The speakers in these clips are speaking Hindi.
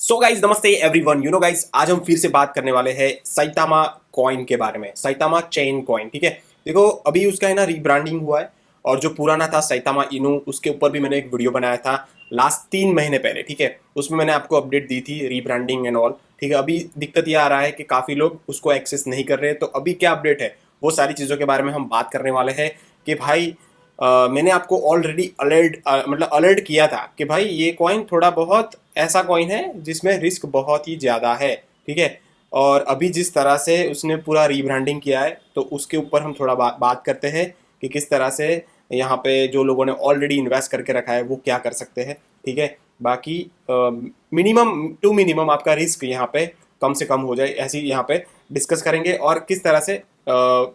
सो गाइज नमस्ते एवरीवन। गाइज आज हम फिर से बात करने वाले हैं साइतामा कॉइन के बारे में, साइतामा चेन कॉइन। ठीक है, देखो अभी उसका है ना रीब्रांडिंग हुआ है और जो पुराना था साइतामा इनू, उसके ऊपर भी मैंने एक वीडियो बनाया था लास्ट 3 महीने पहले। ठीक है, उसमें मैंने आपको अपडेट दी थी रीब्रांडिंग एंड ऑल। ठीक है, अभी दिक्कत ये आ रहा है कि काफ़ी लोग उसको एक्सेस नहीं कर रहे हैं, तो अभी क्या अपडेट है वो सारी चीज़ों के बारे में हम बात करने वाले हैं कि भाई मैंने आपको ऑलरेडी अलर्ट किया था कि भाई ये कॉइन थोड़ा बहुत ऐसा कॉइन है जिसमें रिस्क बहुत ही ज़्यादा है। ठीक है, और अभी जिस तरह से उसने पूरा रीब्रांडिंग किया है तो उसके ऊपर हम थोड़ा बात करते हैं कि किस तरह से यहाँ पे जो लोगों ने ऑलरेडी इन्वेस्ट करके रखा है वो क्या कर सकते हैं। ठीक है, बाकी मिनिमम टू मिनिमम आपका रिस्क यहाँ पे कम से कम हो जाए, ऐसी यहाँ पे डिस्कस करेंगे और किस तरह से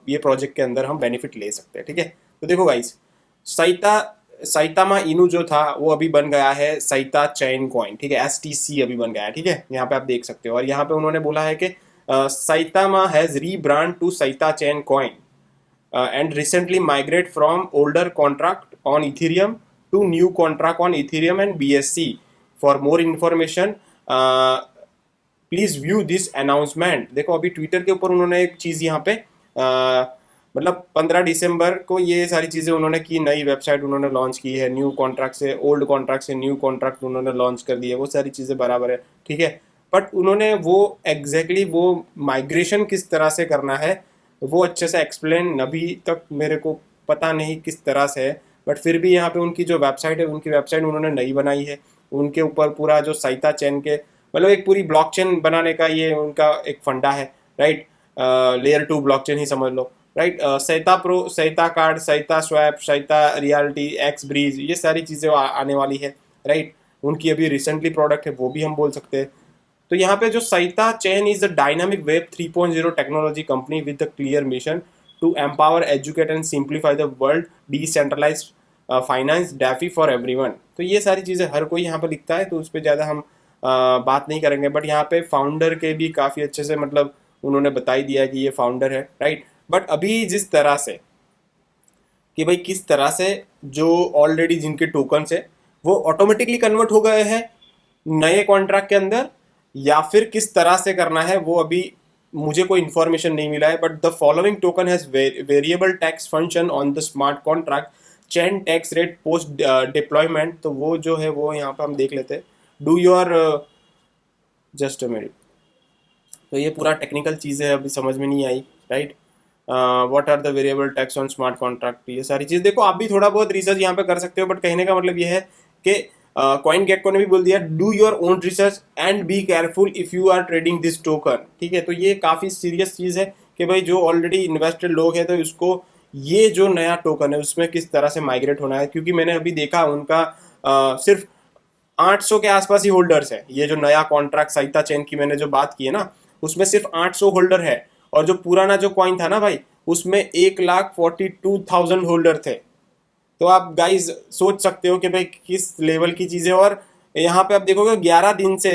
ये प्रोजेक्ट के अंदर हम बेनिफिट ले सकते हैं। ठीक है, तो देखो गाइस, साइता साइतामा इनू जो था वो अभी बन गया है साइता चैन कॉइन। ठीक है, STC अभी बन गया है। ठीक है, यहाँ पे आप देख सकते हो और यहाँ पे उन्होंने बोला है कि Saitama has rebrand to Saita chain coin and recently migrate from older contract on Ethereum to new contract on Ethereum and BSC. For more information, please view this announcement. देखो अभी ट्विटर के ऊपर उन्होंने एक चीज़ यहाँ पे मतलब 15 दिसंबर को ये सारी चीज़ें उन्होंने की, नई वेबसाइट उन्होंने लॉन्च की है, न्यू कॉन्ट्रैक्ट से ओल्ड कॉन्ट्रैक्ट से न्यू कॉन्ट्रैक्ट उन्होंने लॉन्च कर दिए, वो सारी चीज़ें बराबर है। ठीक है, बट उन्होंने वो एग्जैक्टली वो माइग्रेशन किस तरह से करना है वो अच्छे से एक्सप्लेन अभी तक मेरे को पता नहीं किस तरह से है। बट फिर भी यहाँ पे उनकी जो वेबसाइट है, उनकी वेबसाइट उन्होंने नई बनाई है, उनके ऊपर पूरा जो साइता चैन के मतलब एक पूरी ब्लॉकचेन बनाने का ये उनका एक फंडा है, राइट। लेयर 2 ब्लॉकचेन ही समझ लो, right. सैता pro, सैता card, सैता swap, सैता reality, x bridge, ये सारी चीज़ें आने वाली है, राइट। उनकी अभी रिसेंटली प्रोडक्ट है वो भी हम बोल सकते हैं। तो यहाँ पे जो Saita chain is a dynamic web 3.0 technology company with a clear mission to empower, educate and simplify the world decentralize finance DeFi for everyone. तो ये सारी चीज़ें हर कोई यहाँ पे लिखता है, तो उस पर ज़्यादा हम बात नहीं करेंगे। बट यहाँ पे फाउंडर के भी काफ़ी अच्छे से मतलब उन्होंने बता ही दिया कि ये फाउंडर है, राइट। बट अभी जिस तरह से कि भाई किस तरह से जो ऑलरेडी जिनके टोकन्स है वो ऑटोमेटिकली कन्वर्ट हो गए हैं नए कॉन्ट्रैक्ट के अंदर, या फिर किस तरह से करना है वो अभी मुझे कोई इन्फॉर्मेशन नहीं मिला है। But the following token has variable tax function on the smart contract chain tax rate post deployment. तो वो जो है वो यहाँ पे हम देख लेते हैं। Do your just a minute. तो ये पूरा टेक्निकल चीज़ है, अभी समझ में नहीं आई, right. What are the variable tax on smart contract, ये सारी चीज़ देखो आप भी थोड़ा बहुत रिसर्च यहाँ पे कर सकते हो। बट कहने का मतलब ये है कि कॉइन गेक्को ने भी बोल दिया do your own research and be careful if you are trading this token. ठीक है, तो ये काफ़ी सीरियस चीज़ है कि भाई जो ऑलरेडी इन्वेस्टेड लोग हैं तो इसको ये जो नया टोकन है उसमें किस तरह से माइग्रेट होना है, क्योंकि मैंने अभी देखा उनका सिर्फ 800 के आसपास ही होल्डर्स है। ये जो नया कॉन्ट्रैक्ट साइता चेन की मैंने जो बात की है ना, उसमें सिर्फ 800 होल्डर है, और जो पुराना जो कॉइन था ना भाई उसमें 1,42,000 होल्डर थे। तो आप गाइज सोच सकते हो कि भाई किस लेवल की चीज़ें। और यहाँ पे आप देखोगे 11 दिन से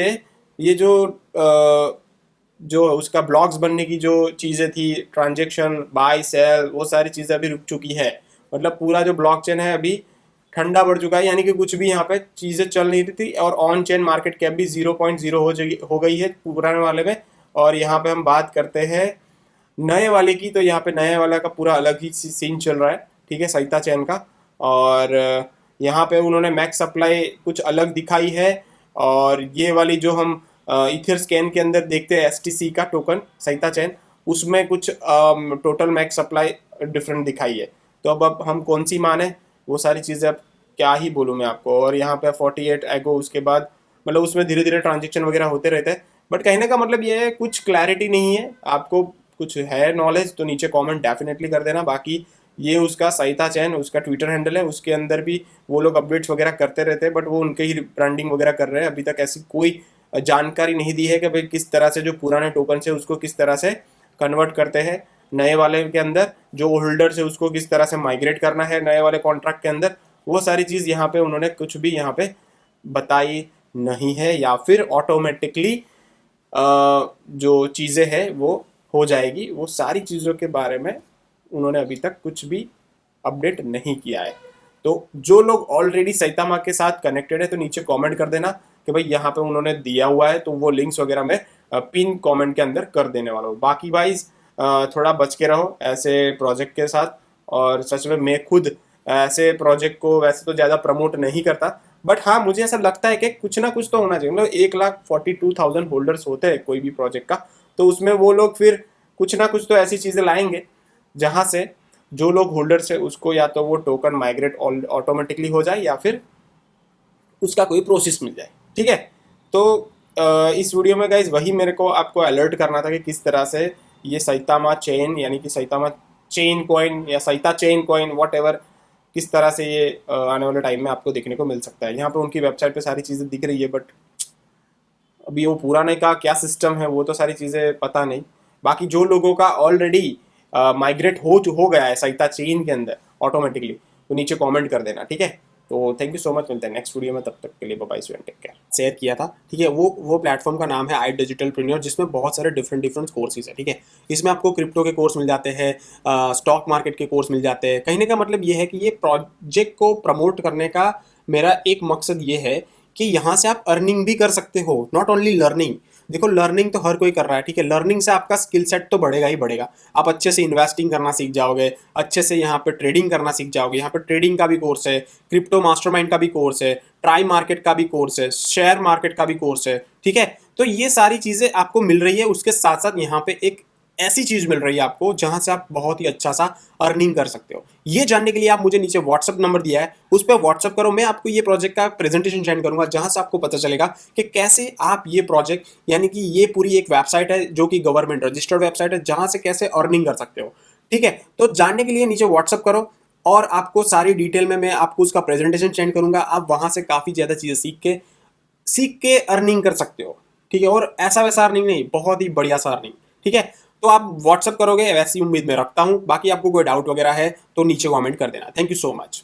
ये जो उसका ब्लॉक्स बनने की जो चीज़ें थी, ट्रांजेक्शन बाय सेल, वो सारी चीज़ें अभी रुक चुकी है। मतलब पूरा जो ब्लॉकचेन है अभी ठंडा पड़ चुका है, यानी कि कुछ भी यहाँ पे चीज़ें चल नहीं रही थी। और ऑन चेन मार्केट कैप भी 0.0 हो गई है पुराने वाले में। और यहाँ पे हम बात करते हैं नए वाले की, तो यहाँ पे नए वाले का पूरा अलग ही सीन चल रहा है। ठीक है, साइता चैन का। और यहाँ पे उन्होंने मैक्स सप्लाई कुछ अलग दिखाई है, और ये वाली जो हम इथर स्कैन के अंदर देखते हैं STC का टोकन साइता चैन, उसमें कुछ टोटल मैक्स सप्लाई डिफरेंट दिखाई है। तो अब हम कौन सी माने, वो सारी चीज़ें अब क्या ही बोलूँ मैं आपको। और यहाँ पे 48 एगो उसके बाद मतलब उसमें धीरे धीरे ट्रांजेक्शन वगैरह होते रहते हैं। बट कहने का मतलब ये है कुछ क्लैरिटी नहीं है, आपको कुछ है नॉलेज तो नीचे कमेंट डेफिनेटली कर देना। बाकी ये उसका साइता चैन उसका ट्विटर हैंडल है, उसके अंदर भी वो लोग अपडेट्स वगैरह करते रहते हैं। बट वो उनके ही ब्रांडिंग वगैरह कर रहे हैं, अभी तक ऐसी कोई जानकारी नहीं दी है कि भाई किस तरह से जो पुराने टोकन है उसको किस तरह से कन्वर्ट करते हैं नए वाले के अंदर, जो होल्डर है उसको किस तरह से माइग्रेट करना है नए वाले कॉन्ट्रैक्ट के अंदर। वो सारी चीज़ यहाँ पे उन्होंने कुछ भी यहाँ पे बताई नहीं है, या फिर ऑटोमेटिकली जो चीज़ें हैं वो हो जाएगी। वो सारी चीज़ों के बारे में उन्होंने अभी तक कुछ भी अपडेट नहीं किया है। तो जो लोग ऑलरेडी साइतामा के साथ कनेक्टेड है तो नीचे कमेंट कर देना कि भाई यहाँ पे उन्होंने दिया हुआ है, तो वो लिंक्स वगैरह मैं पिन कमेंट के अंदर कर देने वाला हूँ। बाकी भाई थोड़ा बच के रहो ऐसे प्रोजेक्ट के साथ। और सच में मैं खुद ऐसे प्रोजेक्ट को वैसे तो ज़्यादा प्रमोट नहीं करता, बट हाँ मुझे ऐसा लगता है कि कुछ ना कुछ तो होना चाहिए। मतलब 1,42,000 होल्डर्स होते हैं कोई भी प्रोजेक्ट का, तो उसमें वो लोग फिर कुछ ना कुछ तो ऐसी चीज़ें लाएंगे जहाँ से जो लोग होल्डर्स है उसको या तो वो टोकन माइग्रेट ऑटोमेटिकली हो जाए या फिर उसका कोई प्रोसेस मिल जाए। ठीक है, तो इस वीडियो में गाइज वही मेरे को आपको अलर्ट करना था कि किस तरह से ये सैतामा चेन यानी कि सैतामा चेन कॉइन या सैता चेन कॉइन वॉट एवर, किस तरह से ये आने वाले टाइम में आपको देखने को मिल सकता है। यहाँ पे उनकी वेबसाइट पे सारी चीज़ें दिख रही है, बट अभी वो पुराने का क्या सिस्टम है वो तो सारी चीज़ें पता नहीं। बाकी जो लोगों का ऑलरेडी माइग्रेट हो गया है सैता चेन के अंदर ऑटोमेटिकली, तो नीचे कमेंट कर देना। ठीक है, तो थैंक यू सो मच, मिलते हैं नेक्स्ट वीडियो में, तब तक के लिए bye bye, take care. Share किया था, ठीक है, वो प्लेटफॉर्म का नाम है आई डिजिटल प्रीनियर, जिसमें बहुत सारे डिफरेंट कोर्सेज है। ठीक है, इसमें आपको क्रिप्टो के कोर्स मिल जाते हैं, स्टॉक मार्केट के कोर्स मिल जाते हैं। कहने का मतलब ये है कि ये प्रोजेक्ट को प्रमोट करने का मेरा एक मकसद ये है कि यहाँ से आप अर्निंग भी कर सकते हो, नॉट ओनली लर्निंग। देखो लर्निंग तो हर कोई कर रहा है, ठीक है, लर्निंग से आपका स्किल सेट तो बढ़ेगा ही बढ़ेगा। आप अच्छे से इन्वेस्टिंग करना सीख जाओगे, अच्छे से यहाँ पे ट्रेडिंग करना सीख जाओगे। यहाँ पे ट्रेडिंग का भी कोर्स है, क्रिप्टो मास्टरमाइंड का भी कोर्स है, ट्राई मार्केट का भी कोर्स है, शेयर मार्केट का भी कोर्स है। ठीक है, तो ये सारी चीज़ें आपको मिल रही है। उसके साथ साथ यहाँ पे एक ऐसी चीज मिल रही है आपको जहां से आप बहुत ही अच्छा सा अर्निंग कर सकते हो। ये जानने के लिए आप मुझे नीचे व्हाट्सअप नंबर दिया है, उस पर व्हाट्सअप करो। मैं आपको ये प्रोजेक्ट का प्रेजेंटेशन सेंड करूंगा जहां से आपको पता चलेगा कि कैसे आप ये प्रोजेक्ट यानी कि ये पूरी एक वेबसाइट है जो कि गवर्नमेंट रजिस्टर्ड वेबसाइट है, जहां से कैसे अर्निंग कर सकते हो। ठीक है, तो जानने के लिए नीचे व्हाट्सअप करो और आपको सारी डिटेल में मैं आपको उसका प्रेजेंटेशन सेंड करूंगा। आप वहां से काफी ज्यादा चीजें सीख के अर्निंग कर सकते हो। ठीक है, और ऐसा वैसा अर्निंग नहीं, बहुत ही बढ़िया सा अर्निंग। ठीक है, तो आप व्हाट्सअप करोगे, वैसी उम्मीद में रखता हूं। बाकी आपको कोई डाउट वगैरह है तो नीचे कमेंट कर देना। Thank you so much.